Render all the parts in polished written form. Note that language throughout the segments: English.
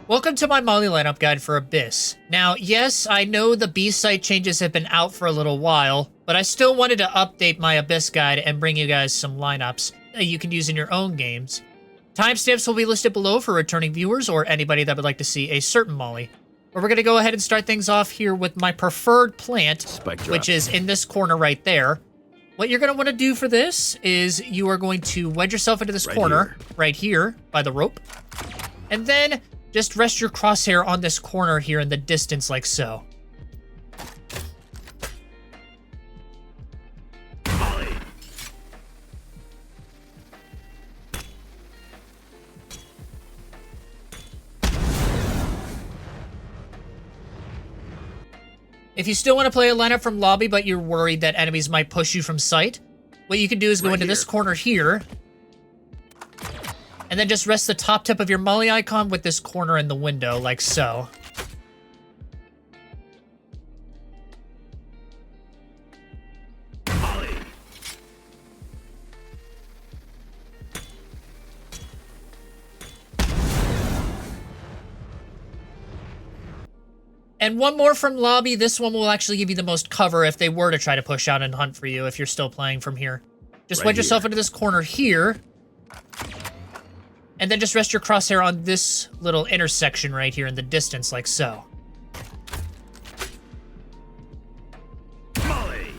Welcome to my Molly lineup guide for Abyss. Now, yes, I know the B-site changes have been out for a little while, but I still wanted to update my Abyss guide and bring you guys some lineups that you can use in your own games. Timestamps will be listed below for returning viewers or anybody that would like to see a certain Molly. But we're going to go ahead and start things off here with my preferred plant, which is in this corner right there. What you're going to want to do for this is you are going to wedge yourself into this corner right here by the rope. And then just rest your crosshair on this corner here in the distance like so. If you still want to play a lineup from lobby, but you're worried that enemies might push you from sight, what you can do is go into this corner here, and then just rest the top tip of your Molly icon with this corner in the window, like so. And one more from lobby. This one will actually give you the most cover if they were to try to push out and hunt for you if you're still playing from here. Just wedge yourself into this corner here. And then just rest your crosshair on this little intersection right here in the distance, like so. Molly.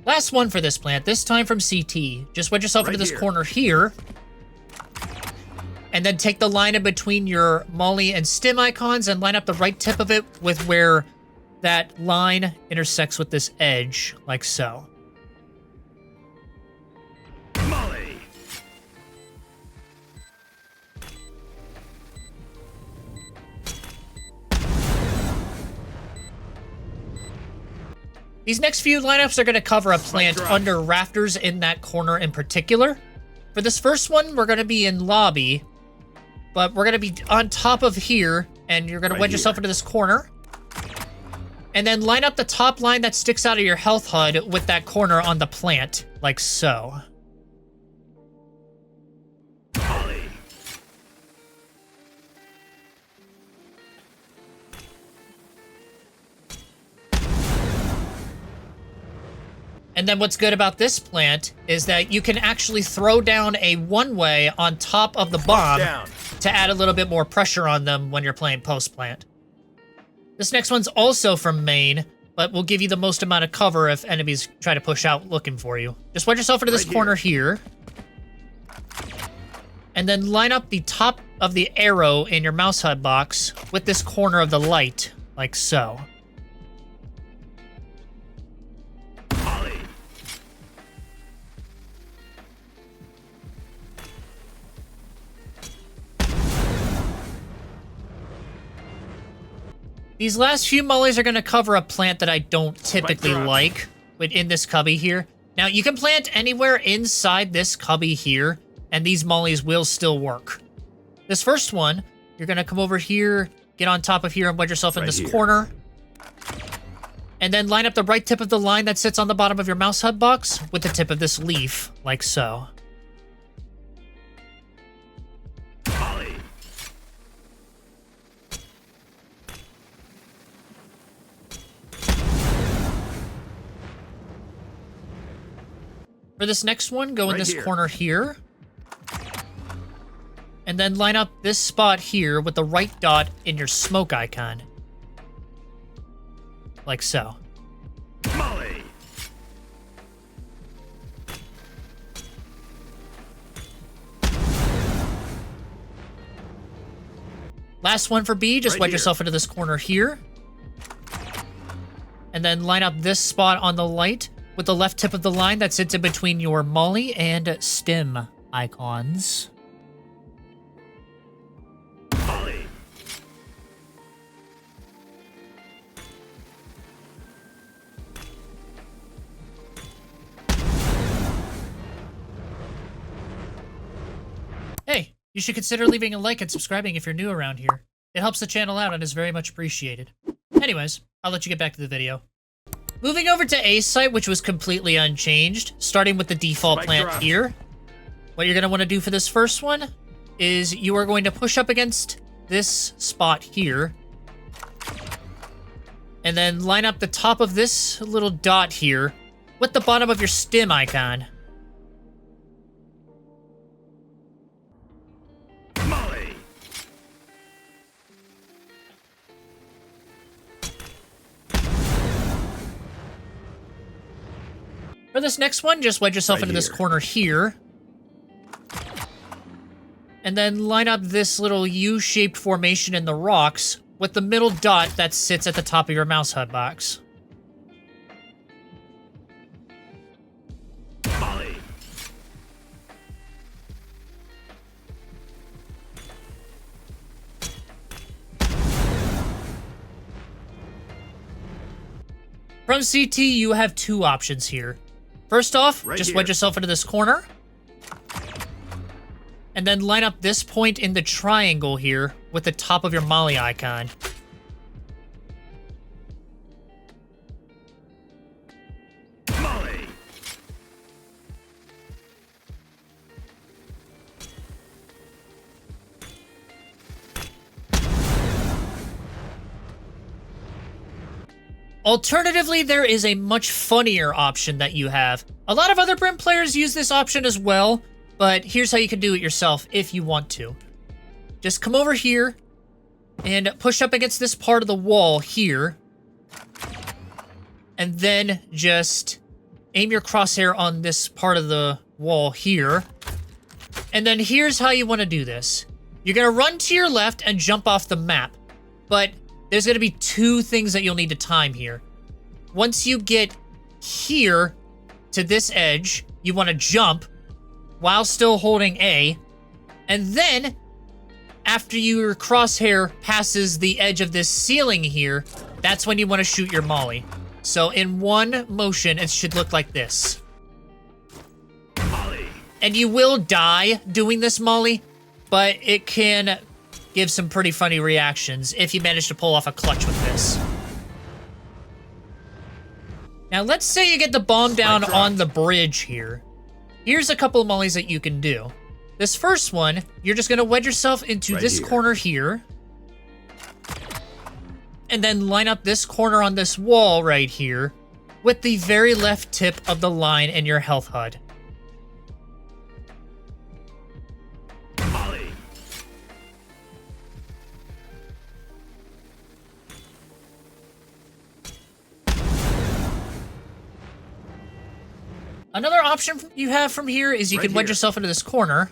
Last one for this plant, this time from CT. Just wedge yourself into this corner here. And then take the line in between your Molly and stim icons and line up the right tip of it with where that line intersects with this edge, like so. Molly. These next few lineups are going to cover a plant under rafters in that corner in particular. For this first one, we're going to be in lobby. But we're going to be on top of here, and you're going to wedge yourself into this corner. And then line up the top line that sticks out of your health HUD with that corner on the plant, like so. Molly. And then what's good about this plant is that you can actually throw down a one-way on top of the bomb to add a little bit more pressure on them when you're playing post-plant. This next one's also from main, but will give you the most amount of cover if enemies try to push out looking for you. Just wedge yourself into this corner here. And then line up the top of the arrow in your mouse HUD box with this corner of the light, like so. These last few mollies are going to cover a plant that I don't typically like in this cubby here. Now, you can plant anywhere inside this cubby here, and these mollies will still work. This first one, you're going to come over here, get on top of here, and wedge yourself in this corner. And then line up the right tip of the line that sits on the bottom of your mouse HUD box with the tip of this leaf, like so. For this next one, go in this corner here. And then line up this spot here with the right dot in your smoke icon. Like so. Molly. Last one for B, just wedge yourself into this corner here. And then line up this spot on the light with the left tip of the line that sits in between your Molly and stim icons. Molly. Hey, You should consider leaving a like and subscribing if you're new around here. It helps the channel out and is very much appreciated. Anyways, I'll let you get back to the video. Moving over to A site, which was completely unchanged, starting with the default Spike plant drop. here. What you're going to want to do for this first one is you are going to push up against this spot here. And then line up the top of this little dot here with the bottom of your stim icon. Molly. For this next one, just wedge yourself Right into this here. corner here. And then line up this little U-shaped formation in the rocks with the middle dot that sits at the top of your mouse HUD box. Molly. From CT, you have two options here. First off, Right just here. wedge yourself into this corner. And then line up this point in the triangle here with the top of your molly icon. Molly. Alternatively, there is a much funnier option that you have. A lot of other Brim players use this option as well, but here's how you can do it yourself if you want to. Just come over here and push up against this part of the wall here. And then just aim your crosshair on this part of the wall here. And then here's how you want to do this. You're going to run to your left and jump off the map. But there's going to be two things that you'll need to time here. Once you get here to this edge, you want to jump while still holding A. And then, after your crosshair passes the edge of this ceiling here, that's when you want to shoot your molly. So in one motion, it should look like this. Molly. And you will die doing this molly, but it can give some pretty funny reactions if you manage to pull off a clutch with this. Now, let's say you get the bomb down drop. on the bridge here. Here's a couple of mollies that you can do. This first one, you're just going to wedge yourself into Right this here. corner here. And then line up this corner on this wall right here with the very left tip of the line in your health HUD. Molly. Another option you have from here is you Right can wedge here. yourself into this corner.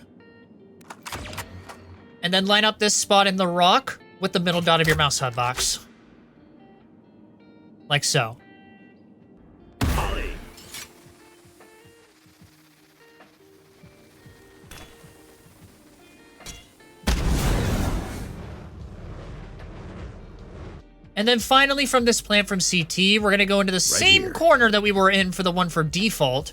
And then line up this spot in the rock with the middle dot of your mouse HUD box. Like so. Molly. And then finally from this plant from CT, we're going to go into the same here. corner that we were in for the one for default.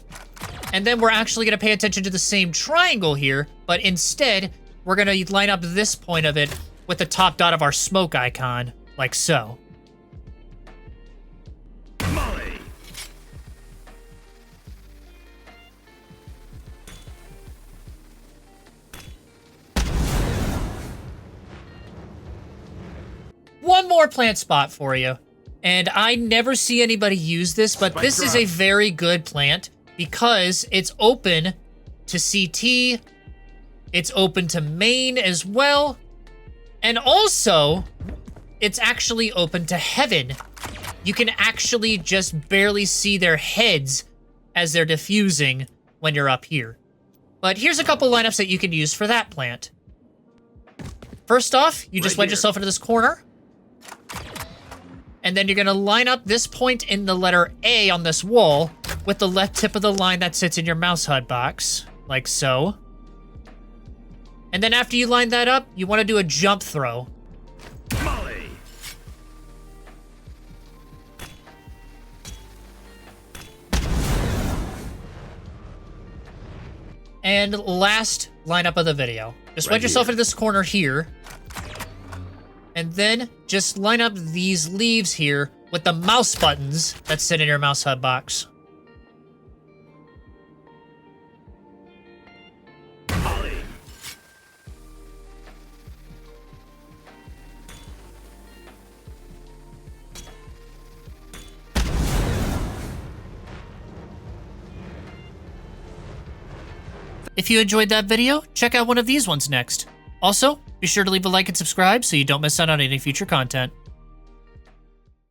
And then we're actually going to pay attention to the same triangle here, but instead, we're going to line up this point of it with the top dot of our smoke icon, like so. Molly. One more plant spot for you. And I never see anybody use this, but Spike this is drop. a very good plant because it's open to CT, it's open to main as well, and also, it's actually open to heaven. You can actually just barely see their heads as they're diffusing when you're up here. But here's a couple lineups that you can use for that plant. First off, you just Right wedge here. yourself into this corner. And then you're going to line up this point in the letter A on this wall with the left tip of the line that sits in your mouse HUD box, like so. And then after you line that up, you want to do a jump throw. Molly. And last lineup of the video. Just Right wedge yourself here. into this corner here. And then just line up these leaves here with the mouse buttons that sit in your mouse hub box. Ollie. If you enjoyed that video, check out one of these ones next. Also, be sure to leave a like and subscribe so you don't miss out on any future content.